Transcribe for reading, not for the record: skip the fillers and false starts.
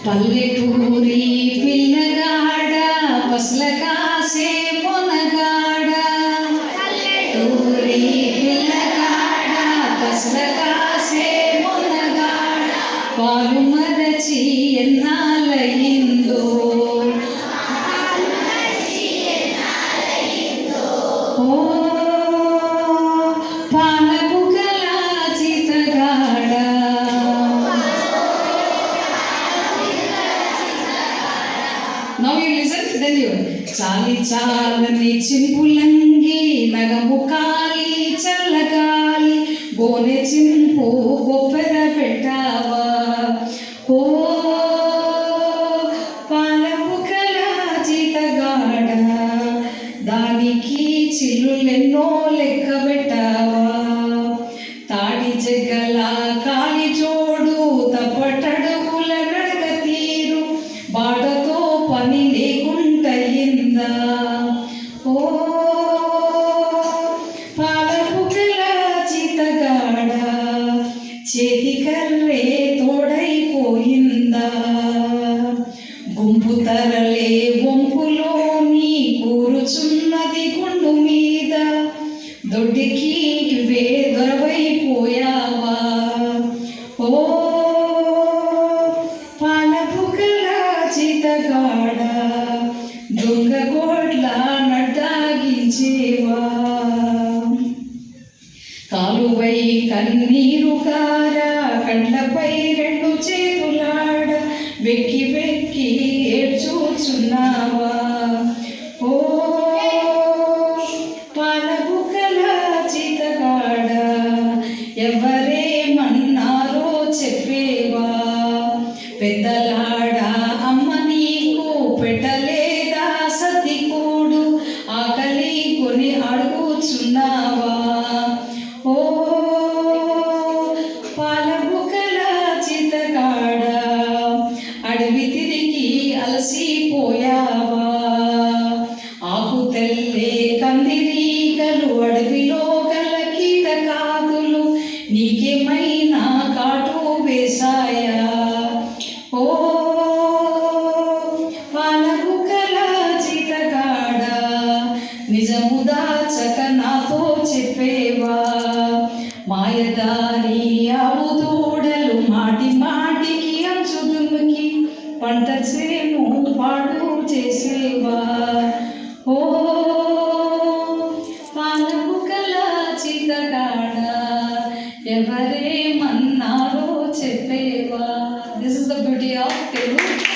పల్లెటూరి పిల్లగాడ పసల కాసే మొనగాడ పల్లెటూరి పిల్లగాడ పసల కాసే మొనగాడ పాలు మరచి ఎన్నాళ్ళయిందో Now you listen, then you చాలి చాలని చింపులంగి నగము కాలి చల్లగాలి గోనె చింపు గొప్పెర పెట్టావా ఓ పాలపుకల జీతగాడ దానికి చిల్లులెన్నో లెక్క పెట్టావా తాడి జగ్గల కాలి జోడు తప్పటడుగుల నడక తీరు బాడతో పని లేకుంటయిందా ఓ పాలపుకల జీతగాడ చేతి కర్రే తోడైపోయిందా గుంపు తరలే వంపులోని కూరుచున్నది గుండు మీద దొడ్డికి ఇవే దొరవైపోయావా ఓ పాలపుకల జీతగాడ దొంగ గోడ్ల నడ్డాగించేవా కాలువై కన్నీరు కార కండ్లపై రెండు చేతులాడ వెక్కి వెక్కి ఏడ్చుచున్నావా ఓ పాలపుకల జీతగాడ ఎవరేమన్నారో చెప్పేవా పెద్దలాడ అమ్మ నీకు పెట్టలేదా సతి కూడు ఆకలి కొని అడుగుచున్నావా ఓ పాలపుకల జీతగాడ అడవి తిరిగి అలసిపోయావా ఆకు తెల్లే కందిరీగలు అడవిలో గల కీటకాదులు నీకేమైనా కాటు వేశాయా ఓ పాలపుకల జీతగాడ నిజము దాచక నాతో చెప్పేవా మాయదారి ఆవు దూడలు మాటి మాటికి అంచు దుమ్మికి పంట చేను పాడు చేసేవా ఓ పాలపుకల జీతగాడ ఎవరేమన్నారో చెప్పేవా. This is the beauty of Telugu.